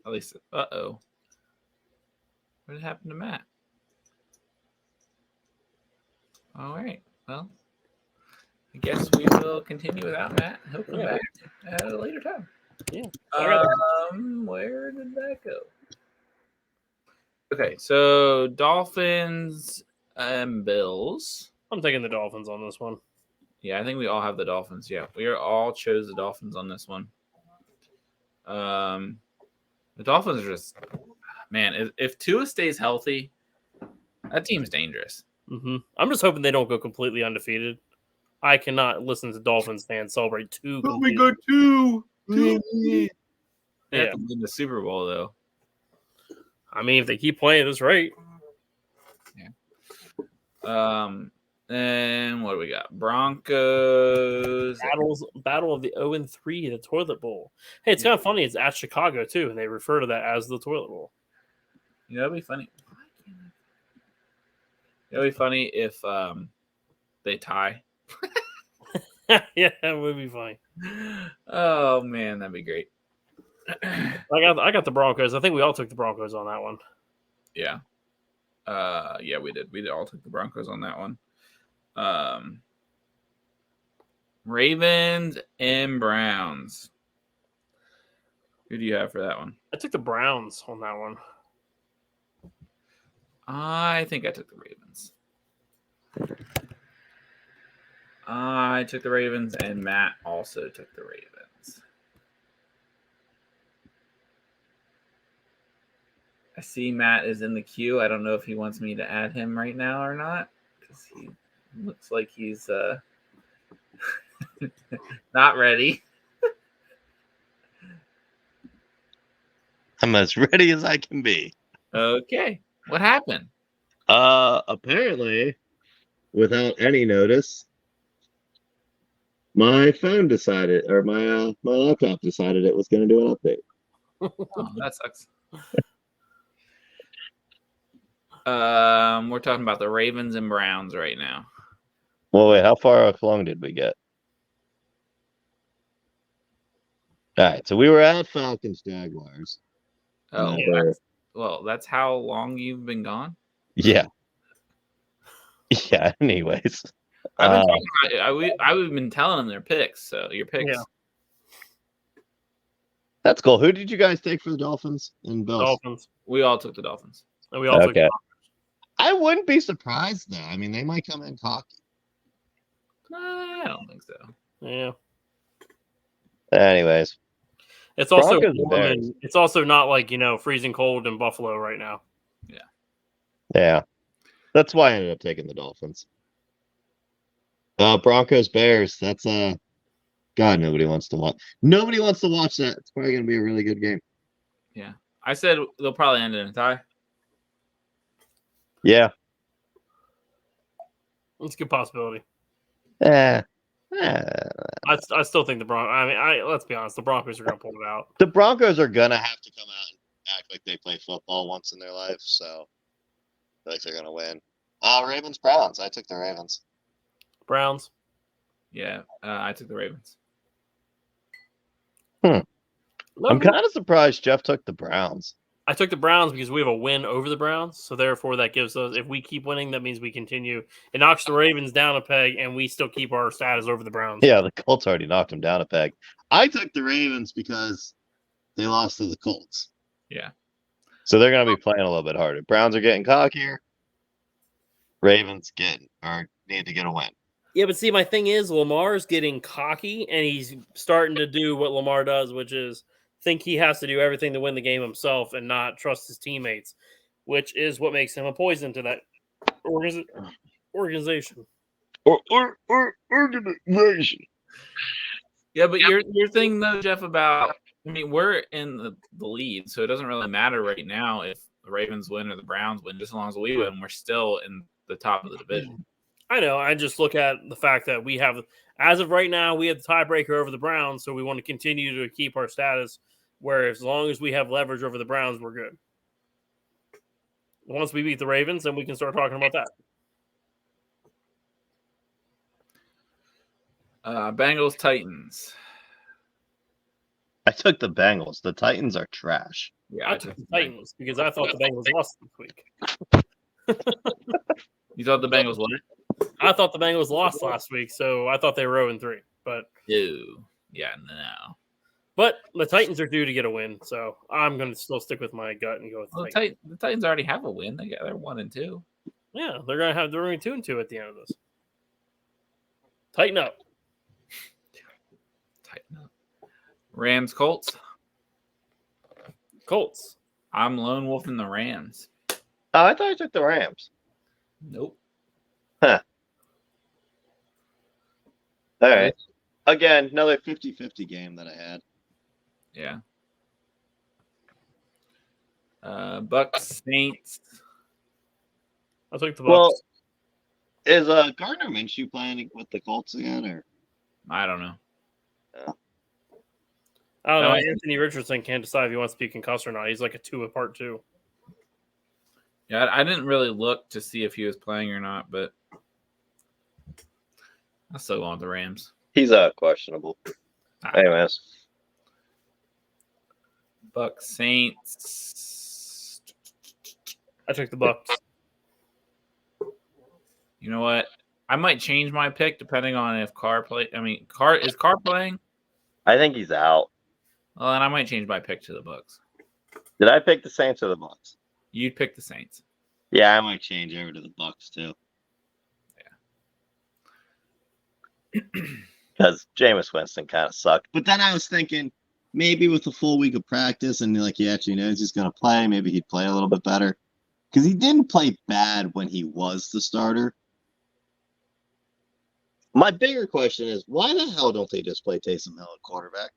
At least. Uh-oh. What did happen to Matt? All right. Well, I guess we will continue without Matt. He'll come back at a later time. Yeah. Where did that go? Okay, so Dolphins and Bills. I'm taking the Dolphins on this one. Yeah, I think we all have the Dolphins. Yeah, we all chose the Dolphins on this one. The Dolphins are just, man, if Tua stays healthy, that team's dangerous. Mm-hmm. I'm just hoping they don't go completely undefeated. I cannot listen to Dolphins fans celebrate two. We go two. They Yeah. have to win the Super Bowl though. I mean, if they keep playing this right. Yeah. And what do we got? Broncos. Battle of the 0-3, the Toilet Bowl. Hey, it's kind of funny. It's at Chicago too, and they refer to that as the Toilet Bowl. You know, it'd be funny. It'd be funny if they tie. Yeah, that would be funny. Oh man, that'd be great. I got the Broncos. I think we all took the Broncos on that one. Yeah. Yeah, we did. We all took the Broncos on that one. Ravens and Browns. Who do you have for that one? I took the Browns on that one. I think I took the Ravens. I took the Ravens, and Matt also took the Ravens. I see Matt is in the queue. I don't know if he wants me to add him right now or not, because he looks like he's not ready. I'm as ready as I can be. Okay. What happened? Apparently, without any notice, my phone decided, or my laptop decided it was going to do an update. Oh, that sucks. We're talking about the Ravens and Browns right now. Well, wait, how far along did we get? All right, so we were at Falcons Jaguars. Oh, that's how long you've been gone? Yeah. Yeah, anyways. I've been talking about I've been telling them their picks, so your picks. Yeah. That's cool. Who did you guys take for the Dolphins and Bills? Dolphins. We all took the Dolphins. And we all took the Broncos. I wouldn't be surprised, though. I mean, they might come in cocky. I don't think so. Yeah. Anyways. It's also Broncos warm Bears. and it's also not like, freezing cold in Buffalo right now. Yeah. That's why I ended up taking the Dolphins. Broncos Bears. That's God, nobody wants to watch. Nobody wants to watch that. It's probably going to be a really good game. Yeah. I said they'll probably end in a tie. Yeah. It's a good possibility. I I still think the Broncos. I mean, let's be honest. The Broncos are going to pull it out. The Broncos are going to have to come out and act like they play football once in their life. So I feel like they're going to win. Ravens, Browns. I took the Ravens. Browns. Yeah, I took the Ravens. I'm kind of surprised Jeff took the Browns. I took the Browns because we have a win over the Browns. So therefore, that gives us, if we keep winning, that means we continue. It knocks the Ravens down a peg, and we still keep our status over the Browns. Yeah, the Colts already knocked him down a peg. I took the Ravens because they lost to the Colts. Yeah. So they're going to be playing a little bit harder. Browns are getting cockier. Ravens need to get a win. Yeah, but see, my thing is Lamar's getting cocky, and he's starting to do what Lamar does, which is think he has to do everything to win the game himself and not trust his teammates, which is what makes him a poison to that organization. Organization. Yeah, but your thing though, Jeff, about we're in the lead, so it doesn't really matter right now if the Ravens win or the Browns win. Just as long as we win, we're still in the top of the division. I know. I just look at the fact that we have, as of right now, we have the tiebreaker over the Browns, so we want to continue to keep our status where as long as we have leverage over the Browns, we're good. Once we beat the Ravens, then we can start talking about that. Bengals, Titans. I took the Bengals. The Titans are trash. Yeah, I took the Titans because I thought the Bengals lost this week. You thought the Bengals won? I thought the Bengals lost last week, so I thought they were 0-3. But no. But the Titans are due to get a win, so I'm going to still stick with my gut and go with the Titans. The Titans already have a win. They're 1-2. Yeah, they're going to have the Rooney Toon 2 at the end of this. Tighten up. Rams, Colts. Colts. I'm lone wolf in the Rams. Oh, I thought I took the Rams. Nope. Huh. All right. Again, another 50-50 game that I had. Yeah. Bucks, Saints. I took the Bucks. Well, is Gardner Minshew playing with the Colts again, or I don't know. I don't know. Anthony Richardson can't decide if he wants to be concussed or not. He's like a 2 apart too. Yeah, I didn't really look to see if he was playing or not, but I still going with the Rams. He's questionable. Anyways, Bucks, Saints. I took the Bucks. You know what? I might change my pick depending on if Carr play. Is Carr playing? I think he's out. Well, then I might change my pick to the Bucks. Did I pick the Saints or the Bucks? You'd pick the Saints. Yeah, I might change over to the Bucks too. Yeah. Because Jameis Winston kind of sucked. But then I was thinking maybe with a full week of practice and like he actually knows he's going to play, maybe he'd play a little bit better. Because he didn't play bad when he was the starter. My bigger question is, why the hell don't they just play Taysom Hill at quarterback?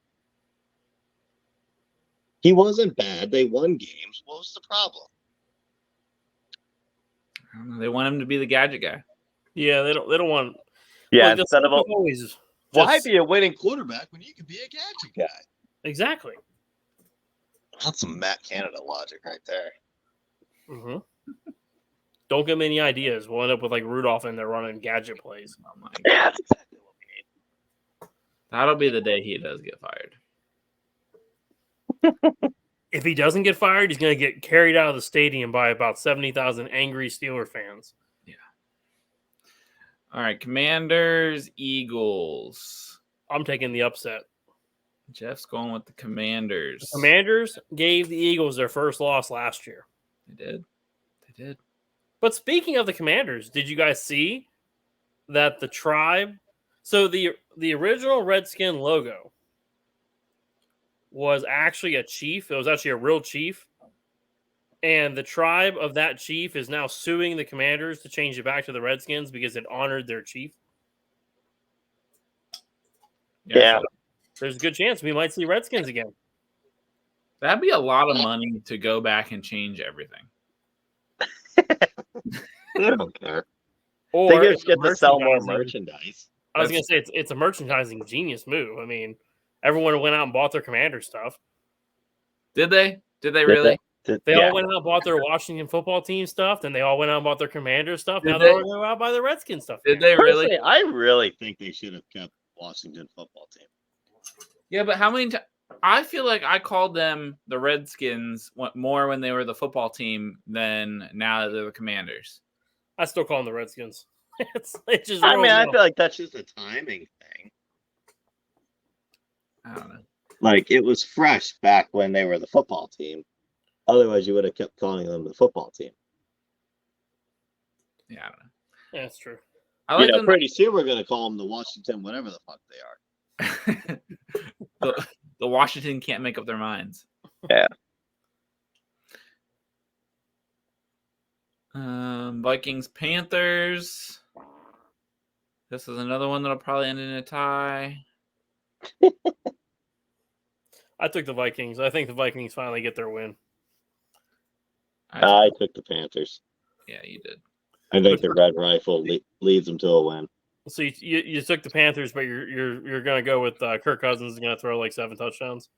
He wasn't bad. They won games. What was the problem? I don't know. They want him to be the gadget guy. Yeah, they don't want. Yeah, like, instead of always. Why be a winning quarterback when you could be a gadget guy? Exactly. That's some Matt Canada logic right there. Mm-hmm. Don't give me any ideas. We'll end up with like Rudolph in there running gadget plays. Oh my God. Yeah, that's exactly what we need. That'll be the day he does get fired. If he doesn't get fired, he's going to get carried out of the stadium by about 70,000 angry Steeler fans. Yeah. All right, Commanders, Eagles. I'm taking the upset. Jeff's going with the Commanders. The Commanders gave the Eagles their first loss last year. They did. But speaking of the Commanders, did you guys see that the tribe? So the original Redskin logo was actually a chief. It was actually a real chief. And the tribe of that chief is now suing the Commanders to change it back to the Redskins because it honored their chief. Yeah. So there's a good chance we might see Redskins again. That'd be a lot of money to go back and change everything. I don't care. Or they just get to sell more merchandise. I was going to say it's a merchandising genius move. I mean, everyone went out and bought their Commander stuff. Did they? Did they really? They all went out and bought their Washington football team stuff. Then they all went out and bought their Commander stuff. Did now they? they're going out by the Redskins stuff. Did they really? I really think they should have kept Washington football team. Yeah, but how many times? I feel like I called them the Redskins more when they were the football team than now that they're the Commanders. I still call them the Redskins. It just I mean, I rolls feel like that's just a timing thing. I don't know. Like, it was fresh back when they were the football team. Otherwise, you would have kept calling them the football team. Yeah, I don't know. Yeah, that's true. I like them. Pretty soon we're going to call them the Washington whatever the fuck they are. the Washington can't make up their minds. Yeah. Vikings, Panthers. This is another one that'll probably end in a tie. I took the Vikings. I think the Vikings finally get their win. I took the Panthers. Yeah, you did. I think the Red Rifle leads them to a win. So you took the Panthers, but you're going to go with Kirk Cousins is going to throw like 7 touchdowns?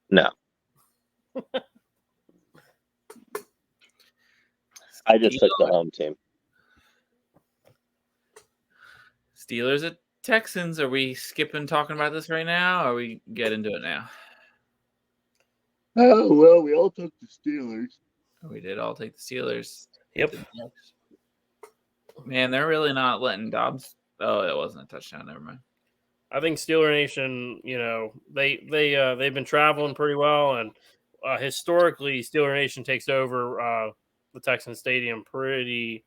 No. I just took the home team. Steelers at Texans. Are we skipping talking about this right now, or we get into it now? Oh, well, we all took the Steelers. We did all take the Steelers. Yep. Man, they're really not letting Dobbs. Oh, it wasn't a touchdown. Never mind. I think Steeler Nation, they've been traveling pretty well, and historically, Steeler Nation takes over the Texan Stadium pretty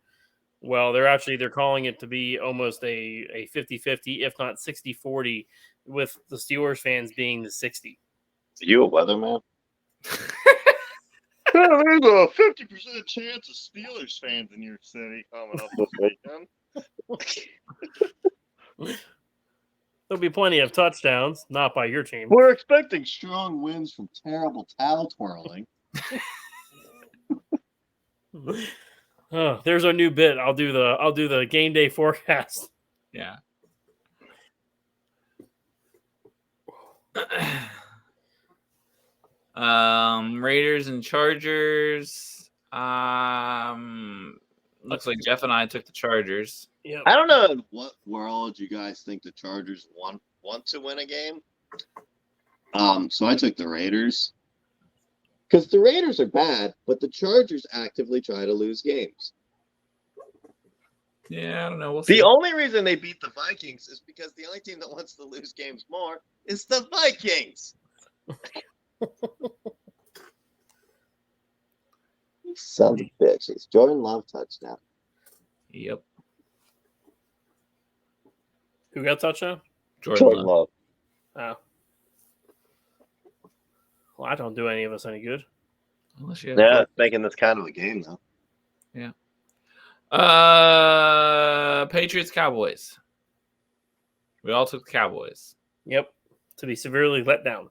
well. They're calling it to be almost a 50-50, if not 60-40, with the Steelers fans being the 60. Are you a weatherman? There's a 50% chance of Steelers fans in your city coming up this weekend. There'll be plenty of touchdowns, not by your team. We're expecting strong winds from terrible towel twirling. Oh, there's our new bit. I'll do the game day forecast. Yeah. Raiders and Chargers. Looks like Jeff and I took the Chargers. Yep. I don't know in what world you guys think the Chargers want to win a game. So I took the Raiders. Because the Raiders are bad, but the Chargers actively try to lose games. Yeah, I don't know. We'll see. The only reason they beat the Vikings is because the only team that wants to lose games more is the Vikings. Son of bitches. Jordan Love touchdown. Yep. Who got touchdown? Jordan Love. Oh. Well, I don't do any of us any good. Unless you have It's making this kind of a game, though. Yeah. Patriots, Cowboys. We all took the Cowboys. Yep. To be severely let down.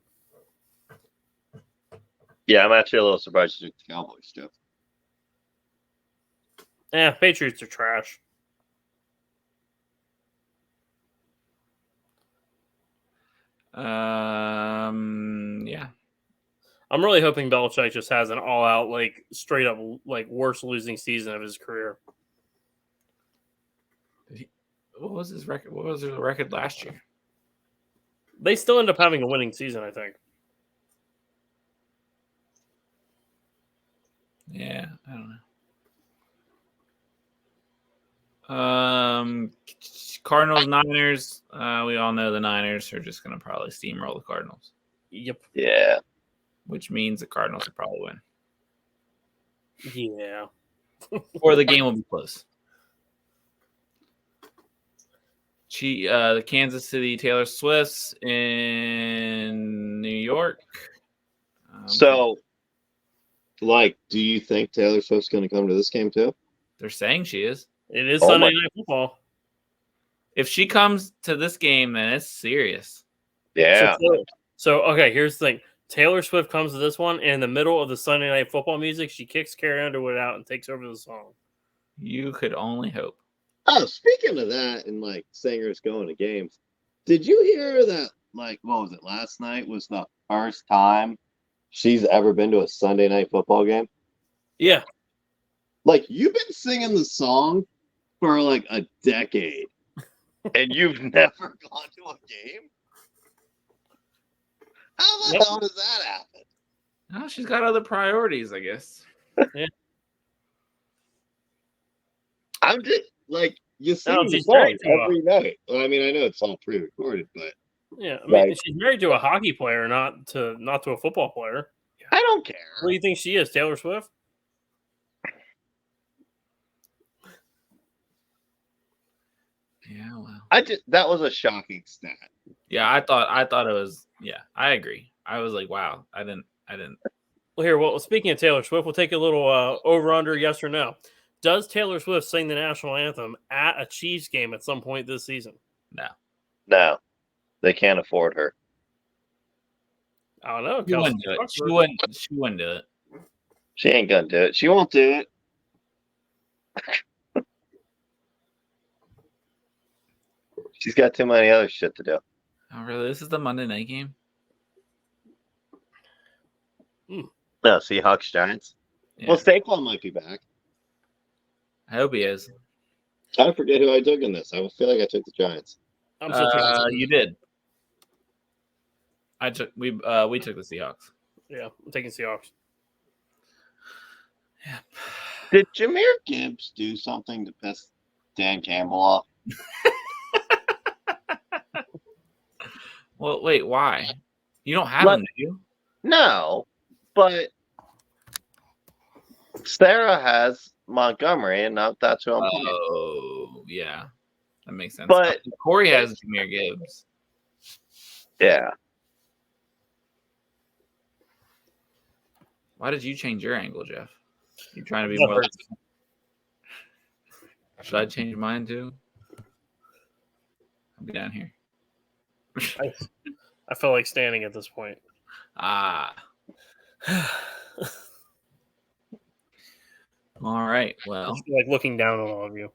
Yeah, I'm actually a little surprised you took the Cowboys, Jeff. Yeah, Patriots are trash. Yeah. I'm really hoping Belichick just has an all-out, straight up, worst losing season of his career. What was his record? What was his record last year? They still end up having a winning season, I think. Yeah, I don't know. Cardinals, Niners. We all know the Niners are just going to probably steamroll the Cardinals. Yep. Yeah. Which means the Cardinals will probably win. Yeah. Or the game will be close. The Kansas City Taylor Swifts in New York. So, do you think Taylor Swift's going to come to this game too? They're saying she is. It is Sunday Night Football. If she comes to this game, then it's serious. Yeah. So okay, here's the thing. Taylor Swift comes to this one, and in the middle of the Sunday Night Football music, she kicks Carrie Underwood out and takes over the song. You could only hope. Oh, speaking of that and singers going to games, did you hear that what was it, last night was the first time she's ever been to a Sunday Night Football game? Yeah. You've been singing the song for a decade and you've never gone to a game? How the Yep. hell does that happen? Oh, she's got other priorities, I guess. I'm just like you sing No, the she's song married to every night. Well, I mean, I know it's all pre-recorded, but Yeah, I mean, Like- she's married to a hockey player, not to a football player. I don't care. What do you think she is, Taylor Swift? Yeah, well. That was a shocking stat. Yeah, I thought it was. Yeah, I agree. I was like, wow. I didn't. Well, here. Well, speaking of Taylor Swift, we'll take a little over under yes or no. Does Taylor Swift sing the national anthem at a Chiefs game at some point this season? No, they can't afford her. I don't know. She wouldn't do it. She wouldn't do it. She ain't gonna do it. She won't do it. She's got too many other shit to do. Oh, really? This is the Monday night game. No, Seahawks Giants. Yeah. Well, Saquon might be back. I hope he is. I forget who I took in this. I feel like I took the Giants. I'm still taking You did. We took the Seahawks. Yeah, I'm taking Seahawks. Yeah. Did Jahmyr Gibbs do something to piss Dan Campbell off? Well, wait, why? You don't have him, do you? No, but Sarah has Montgomery, and that's who I'm playing. Oh, yeah. That makes sense. But- Corey has Jahmyr Gibbs. Yeah. Why did you change your angle, Jeff? You trying to be That more? hurts. Should I change mine too? I'll be down here. I feel like standing at this point. Ah. All right. Well, I feel like looking down on all of you.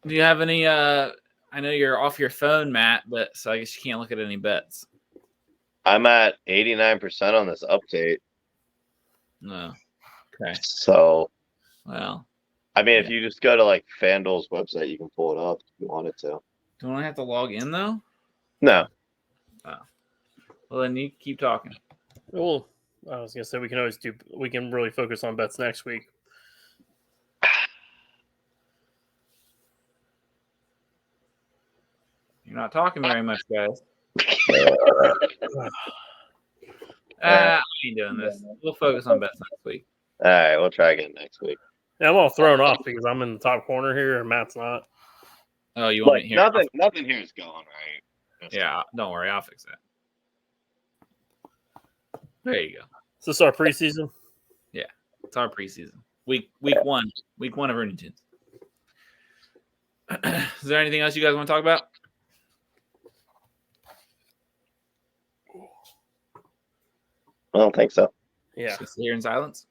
do you have any? I know you're off your phone, Matt, but so I guess you can't look at any bets. I'm at 89% on this update. No. Okay. So, Well, I mean, if you just go to like FanDuel's website, you can pull it up if you wanted to. don't I have to log in though? No. Well, then you keep talking. Well, I was gonna say we can really focus on bets next week. You're not talking very much, guys. I ain't doing this. We'll focus on bets next week. All right, we'll try again next week. Yeah, I'm all thrown off because I'm in the top corner here and Matt's not. Oh, you want me Like, here? nothing here is going right. Yeah, don't worry. I'll fix that. There you go. Is this our preseason? It's our preseason. Week one of Rooney Toon. Is there anything else you guys want to talk about? I don't think so. Yeah. Just sit here in silence.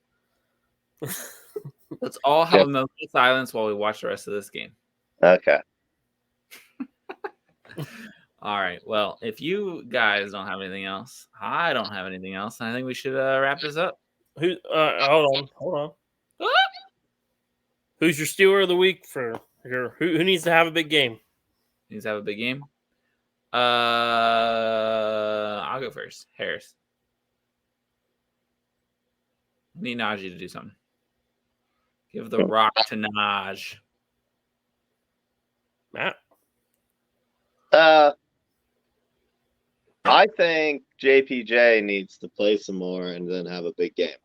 Let's all have a moment of silence while we watch the rest of this game. Okay. All right. Well, if you guys don't have anything else, I don't have anything else. I think we should wrap this up. Hold on. Who's your Steeler of the week for your? Who needs to have a big game? Needs to have a big game. I'll go first. Harris. Need Najee to do something. Give the rock to Naj. Matt. I think JPJ needs to play some more and then have a big game.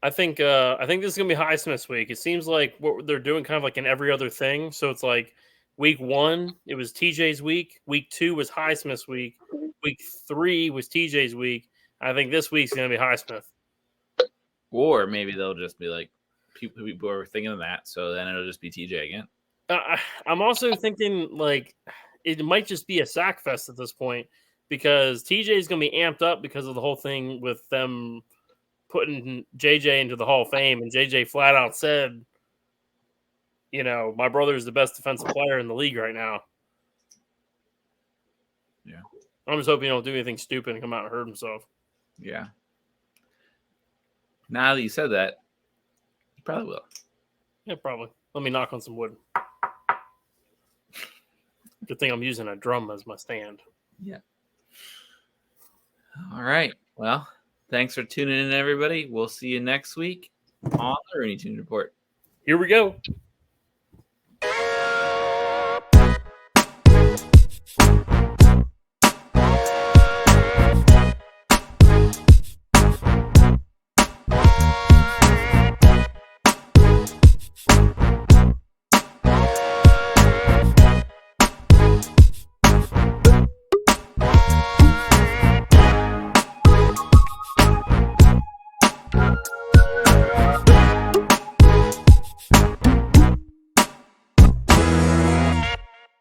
I think this is gonna be Highsmith's week. It seems like what they're doing kind of like in every other thing. So it's like week 1, it was TJ's week. Week 2 was Highsmith's week. Week 3 was TJ's week. I think this week's gonna be Highsmith. Or maybe they'll just be like, people are thinking of that, so then it'll just be TJ again. I'm also thinking like it might just be a sack fest at this point because TJ is going to be amped up because of the whole thing with them putting JJ into the Hall of Fame, and JJ flat out said, you know, my brother is the best defensive player in the league right now. Yeah. I'm just hoping he don't do anything stupid and come out and hurt himself. Yeah. Now that you said that, he probably will. Yeah, probably. Let me knock on some wood. Good thing I'm using a drum as my stand. Yeah. All right. Well, thanks for tuning in, everybody. We'll see you next week on the Rooney Toon Report. Here we go.